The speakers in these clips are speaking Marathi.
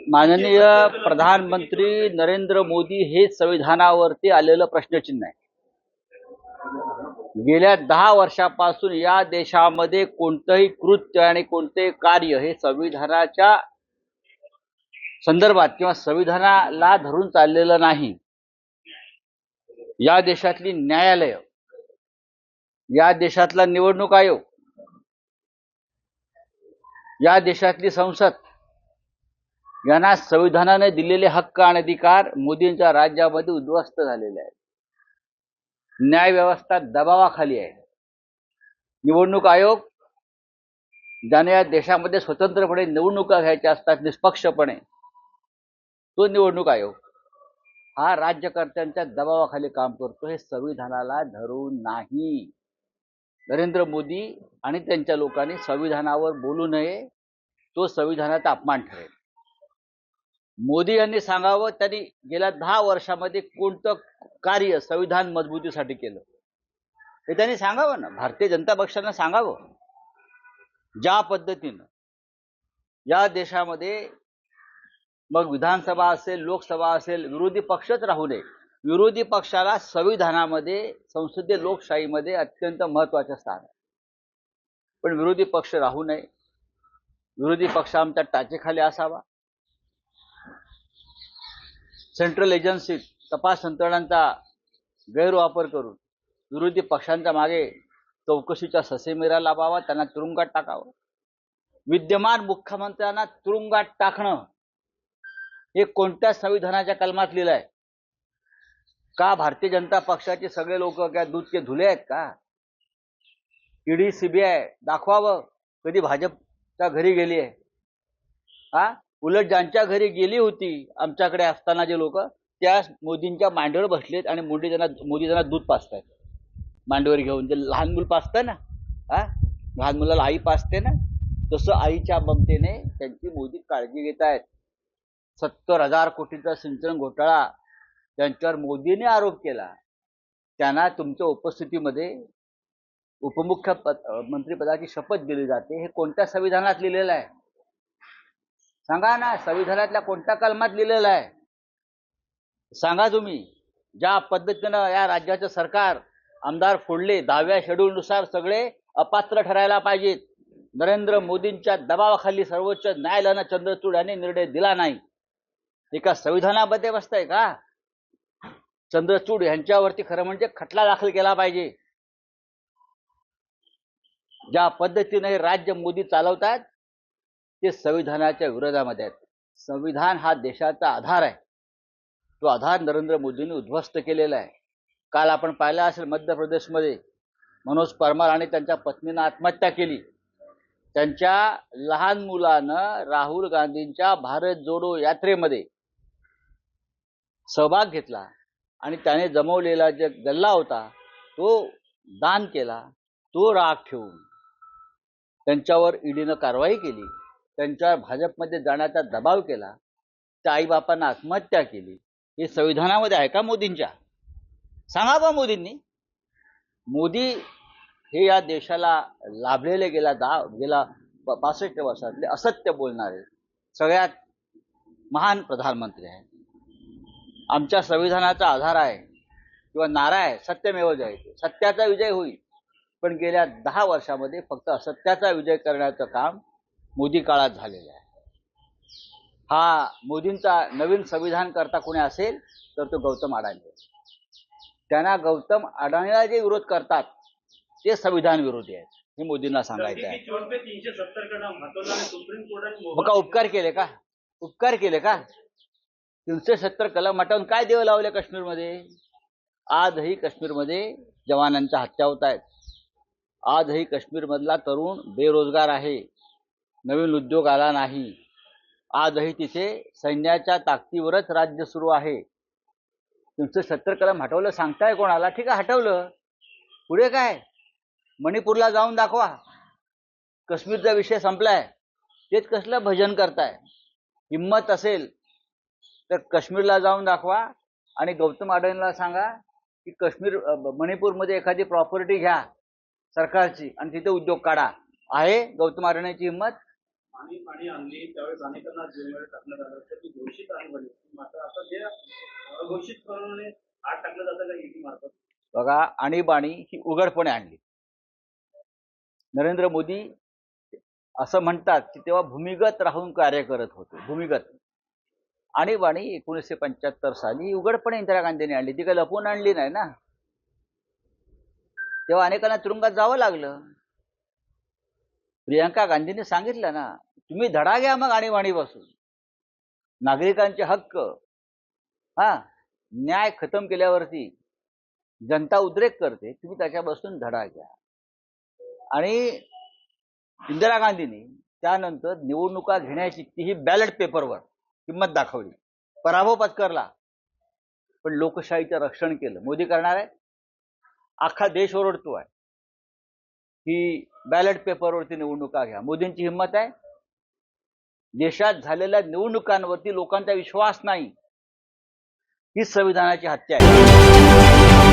माननीय प्रधानमंत्री नरेंद्र मोदी हे संविधानावरती आलेलं प्रश्नचिन्ह आहे. गेल्या 10 वर्षापासून या देशामध्ये कोणतंही कृत्य आणि कोणते कार्य हे संविधानाच्या संदर्भात किंवा संविधानाला धरून चाललेलं नाही. या देशातली न्यायालय, या देशातला निवडणूक आयोग, या देशातली संसद यांना संविधानाने दिलेले हक्क आणि अधिकार मोदींच्या राज्यामध्ये उद्ध्वस्त झालेले आहेत. न्याय व्यवस्था दबावाखाली आहे. निवडणूक आयोग, ज्याने या देशामध्ये स्वतंत्रपणे निवडणुका घ्यायच्या असतात निष्पक्षपणे, तो निवडणूक आयोग हा राज्यकर्त्यांच्या दबावाखाली काम करतो. हे संविधानाला धरून नाही. नरेंद्र मोदी आणि त्यांच्या लोकांनी संविधानावर बोलू नये, तो संविधानाचा अपमान ठरेल. मोदी यांनी सांगावं त्यांनी गेल्या 10 वर्षामध्ये कोणतं कार्य संविधान मजबूतीसाठी केलं हे त्यांनी सांगावं ना. भारतीय जनता पक्षानं सांगावं. ज्या पद्धतीनं या देशामध्ये मग विधानसभा असेल, लोकसभा असेल, विरोधी पक्षच राहू नये. विरोधी पक्षाला संविधानामध्ये, संसदीय लोकशाहीमध्ये अत्यंत महत्वाचं स्थान आहे. पण विरोधी पक्ष राहू नये. विरोधी पक्ष आमच्या टाचेखाली असावा. सेंट्रल एजन्सीत तपास यंत्रणांचा गैरवापर करून विरोधी पक्षांच्या मागे चौकशीचा ससेमिरा लावावा, त्यांना तुरुंगात टाकावं. विद्यमान मुख्यमंत्र्यांना तुरुंगात टाकणं हे कोणत्या संविधानाच्या कलमात लिहिलं आहे का? भारतीय जनता पक्षाचे सगळे लोक काय दूधचे धुले आहेत का? ईडी सीबीआय दाखवावं कधी भाजपच्या घरी गेली आहे. उलट ज्यांच्या घरी गेली होती आमच्याकडे असताना जे लोक, त्या मोदींच्या मांडीवर बसलेत आणि मोदी त्यांना दूध पाजतायत मांडीवर घेऊन. जे लहान मूल पाजतं ना, लहान मुलाला आई पाजते ना, तसं आईच्या ममतेने त्यांची मोदी काळजी घेत आहेत. 70,000 कोटींचा सिंचन घोटाळा त्यांच्यावर मोदीने आरोप केला. त्यांना तुमच्या उपस्थितीमध्ये उपमुख्यमंत्रीपदाची शपथ दिली जाते. हे कोणत्या संविधानात लिहिलेलं आहे सांगा ना. संविधानातल्या कोणत्या कलमात लिहिलेलं आहे सांगा तुम्ही. ज्या पद्धतीनं या राज्याचं सरकार आमदार फोडले, 10व्या शेड्यूलनुसार सगळे अपात्र ठरायला पाहिजेत. नरेंद्र मोदींच्या दबावाखाली सर्वोच्च न्यायालयानं चंद्रचूड यांनी निर्णय दिला नाही. एका संविधानामध्ये बसतंय का? चंद्रचूड यांच्यावरती खरं म्हणजे खटला दाखल केला पाहिजे. ज्या पद्धतीने हे राज्य मोदी चालवतात ते संविधानाच्या विरोधामध्ये आहेत. संविधान हा देशाचा आधार आहे. तो आधार नरेंद्र मोदींनी उद्ध्वस्त केलेला आहे. काल आपण पाहिलं असेल मध्य प्रदेशमध्ये मनोज परमार आणि त्यांच्या पत्नीनं आत्महत्या केली. त्यांच्या लहान मुलानं राहुल गांधींच्या भारत जोडो यात्रेमध्ये सहभाग घेतला आणि त्याने जमवलेला जे गल्ला होता तो दान केला. तो राग ठेवून त्यांच्यावर ईडीनं कारवाई केली, त्यांच्यावर भाजपमध्ये जाण्याचा दबाव केला, त्या आईबापांना आत्महत्या केली. हे संविधानामध्ये आहे का मोदींच्या? सांगा बा मोदींनी. मोदी हे या देशाला लाभलेले गेला 65 वर्षातले असत्य बोलणारे सगळ्यात महान प्रधानमंत्री आहेत. आमच्या संविधानाचा आधार आहे किंवा नारा आहे सत्यमेव जयते. सत्याचा विजय होईल. पण गेल्या 10 वर्षामध्ये फक्त असत्याचा विजय करण्याचं काम मोदी काळात झालेलं आहे. हा मोदींचा नवीन संविधान करता कोणी असेल तर तो गौतम अडाणी. त्यांना गौतम अडाणीला जे विरोध करतात ते संविधान विरोधी आहेत हे मोदींना सांगायचं आहे. मग उपकार केले का? उपकार केले का? 370 कलम हटवून काय देव लावले काश्मीरमध्ये? आजही काश्मीरमध्ये जवानांच्या हत्या होत आहेत. आजही काश्मीरमधला तरुण बेरोजगार आहे. नवीन उद्योग आला नाही. आजही तिथे सैन्याच्या ताकदीवरच राज्य सुरू आहे. 370 कलम हटवलं सांगताय कोणाला? ठीक आहे हटवलं. पुढे काय? मणिपूरला जाऊन दाखवा. काश्मीरचा विषय संपलाय. तेच कसलं भजन करताय? हिम्मत असेल तर काश्मीरला जाऊन दाखवा आणि गौतम अडाणीला सांगा की मणिपूरमध्ये एखादी प्रॉपर्टी घ्या सरकारची आणि तिथे उद्योग काढा. आहे गौतम अडाणीची हिम्मत? आणि आणली त्यावेळेस अनेकांना जेलमध्ये टाकण्यात आलं तर ती घोषित आणीबाणी मात्र आता जे अघोषितपणे आत टाकलं जातं का ईडी मार्फत. बघा, आणीबाणी ही उघडपणे आणली. नरेंद्र मोदी असं म्हणतात की तेव्हा भूमिगत राहून कार्य करत होते. भूमिगत आणीबाणी 1975 साली उघडपणे इंदिरा गांधींनी आणली. ती काही लपवून आणली नाही ना. तेव्हा अनेकांना तुरुंगात जावं लागलं. प्रियंका गांधींनी सांगितलं ना, तुम्ही धडा घ्या मग आणीबाणीपासून. नागरिकांचे हक्क, न्याय खतम केल्यावरती जनता उद्रेक करते, तुम्ही त्याच्यापासून धडा घ्या. आणि इंदिरा गांधींनी त्यानंतर निवडणुका घेण्याची तीही बॅलेट पेपरवर किंमत दाखवली, पराभव पत्करला, पण लोकशाहीचं रक्षण केलं. मोदी करणार आहे, अख्खा देश ओरडतोय की बॅलेट पेपरवरती निवडणुका घ्या. मोदींची हिंमत आहे. देशात झालेल्या निवडणुकांवरती लोकांचा विश्वास नाही, ही संविधानाची हत्या आहे.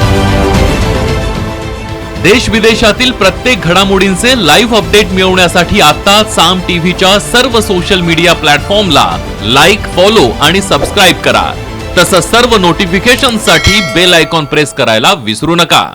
देश विदेशातील प्रत्येक घडामोडींचे लाईव्ह अपडेट मिळवण्यासाठी आता साम टीव्हीच्या सर्व सोशल मीडिया प्लॅटफॉर्मला लाईक, फॉलो आणि सबस्क्राईब करा. तसंच सर्व नोटिफिकेशनसाठी बेल आयकॉन प्रेस करायला विसरू नका.